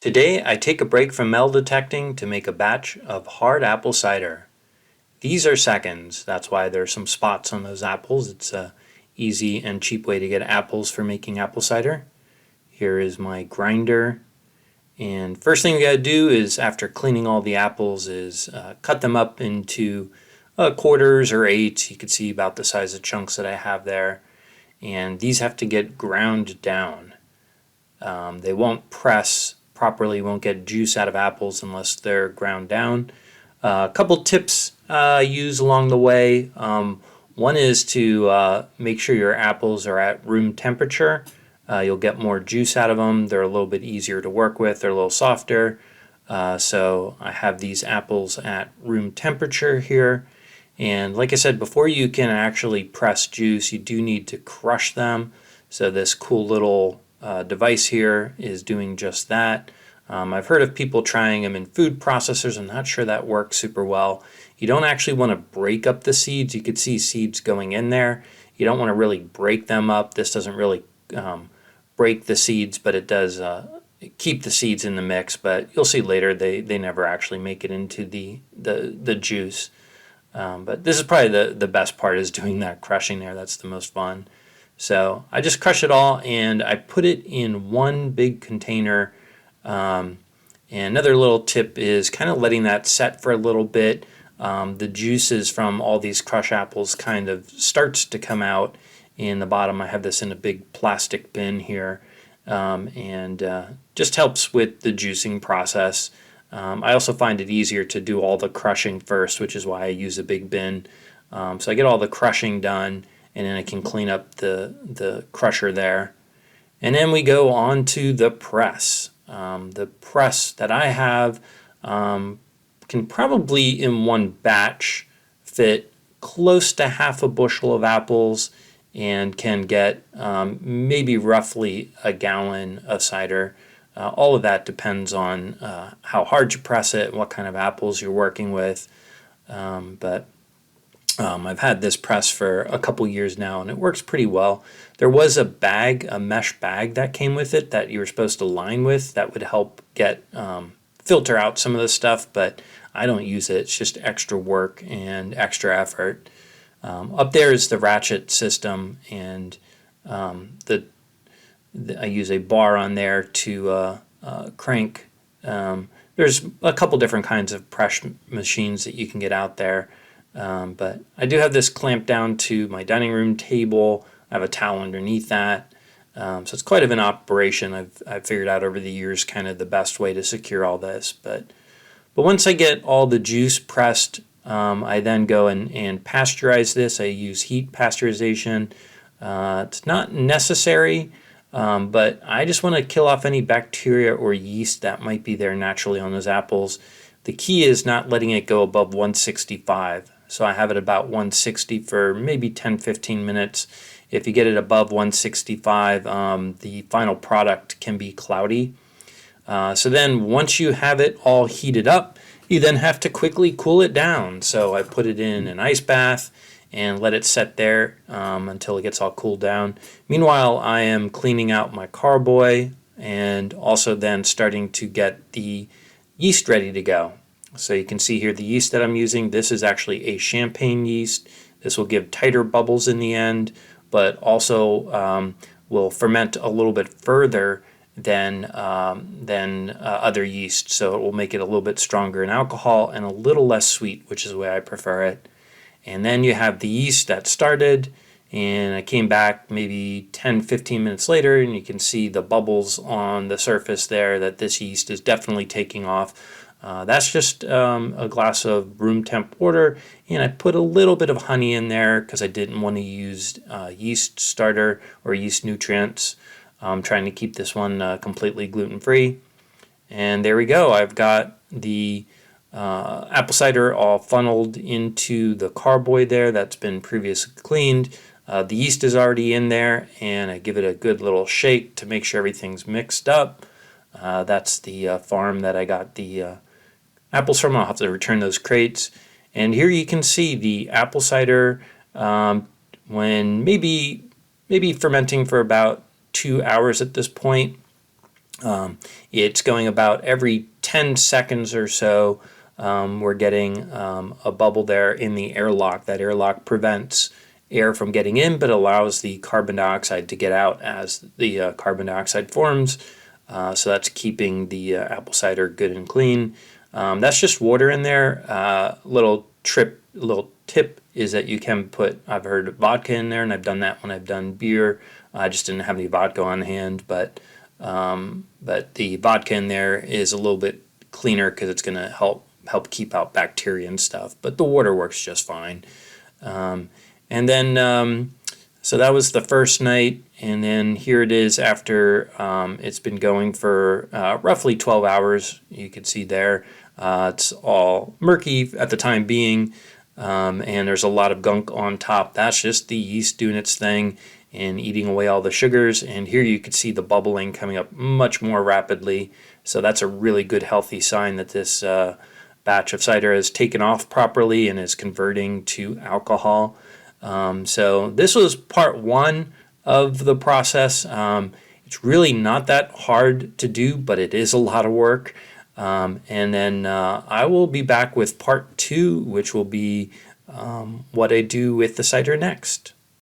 Today I take a break from metal detecting to make a batch of hard apple cider. These are seconds, that's why there's some spots on those apples. It's a easy and cheap way to get apples for making apple cider. Here is my grinder, and first thing we gotta do is, after cleaning all the apples, is cut them up into quarters or eighths. You can see about the size of chunks that I have there, and these have to get ground down. They won't press properly, won't get juice out of apples unless they're ground down. A couple tips I use along the way. One is to make sure your apples are at room temperature. You'll get more juice out of them. They're a little bit easier to work with. They're a little softer. So I have these apples at room temperature here. And like I said, before you can actually press juice, you do need to crush them. So this cool little device here is doing just that. I've heard of people trying them in food processors. I'm not sure that works super well. You don't actually want to break up the seeds. You could see seeds going in there. You don't want to really break them up. This doesn't really break the seeds, but it does keep the seeds in the mix. But you'll see later they never actually make it into the juice. But this is probably the best part, is doing that crushing there. That's the most fun. So I just crush it all and I put it in one big container. And another little tip is kind of letting that set for a little bit. The juices from all these crushed apples kind of starts to come out in the bottom. I have this in a big plastic bin here, and just helps with the juicing process. I also find it easier to do all the crushing first, which is why I use a big bin. So I get all the crushing done, and then I can clean up the crusher there. And then we go on to the press. The press that I have can probably in one batch fit close to half a bushel of apples, and can get maybe roughly a gallon of cider. All of that depends on how hard you press it and what kind of apples you're working with. But I've had this press for a couple years now, and it works pretty well. There was a bag, a mesh bag that came with it that you were supposed to line with that would help get filter out some of the stuff, but I don't use it. It's just extra work and extra effort. Up there is the ratchet system, and I use a bar on there to crank. There's a couple different kinds of press machines that you can get out there. But I do have this clamped down to my dining room table. I have a towel underneath that. So it's quite of an operation. I've figured out over the years kind of the best way to secure all this. But once I get all the juice pressed, I then go and pasteurize this. I use heat pasteurization. It's not necessary, but I just want to kill off any bacteria or yeast that might be there naturally on those apples. The key is not letting it go above 165. So I have it about 160 for maybe 10-15 minutes. If you get it above 165, the final product can be cloudy. So then once you have it all heated up, you then have to quickly cool it down. So I put it in an ice bath and let it set there until it gets all cooled down. Meanwhile, I am cleaning out my carboy and also then starting to get the yeast ready to go. So you can see here the yeast that I'm using. This is actually a champagne yeast. This will give tighter bubbles in the end, but also will ferment a little bit further than other yeast. So it will make it a little bit stronger in alcohol and a little less sweet, which is the way I prefer it. And then you have the yeast that started, and I came back maybe 10-15 minutes later, and you can see the bubbles on the surface there that this yeast is definitely taking off. That's just a glass of room temp water, and I put a little bit of honey in there because I didn't want to use yeast starter or yeast nutrients. I'm trying to keep this one completely gluten-free. And there we go. I've got the apple cider all funneled into the carboy there that's been previously cleaned. The yeast is already in there, and I give it a good little shake to make sure everything's mixed up. That's the farm that I got the apples from. I'll have to return those crates. And here you can see the apple cider when maybe fermenting for about 2 hours at this point. It's going about every 10 seconds or so. We're getting a bubble there in the airlock. That airlock prevents air from getting in, but allows the carbon dioxide to get out as the carbon dioxide forms. So that's keeping the apple cider good and clean. That's just water in there. Little tip is that you can put, I've heard vodka in there, and I've done that when I've done beer. I just didn't have any vodka on hand, but the vodka in there is a little bit cleaner because it's going to help keep out bacteria and stuff. But the water works just fine. And then so that was the first night, and then here it is after it's been going for roughly 12 hours. You can see there it's all murky at the time being, and there's a lot of gunk on top. That's just the yeast doing its thing and eating away all the sugars. And here you can see the bubbling coming up much more rapidly. So that's a really good healthy sign that this batch of cider has taken off properly and is converting to alcohol. So this was part one of the process. It's really not that hard to do, but it is a lot of work. And then I will be back with part two, which will be what I do with the cider next.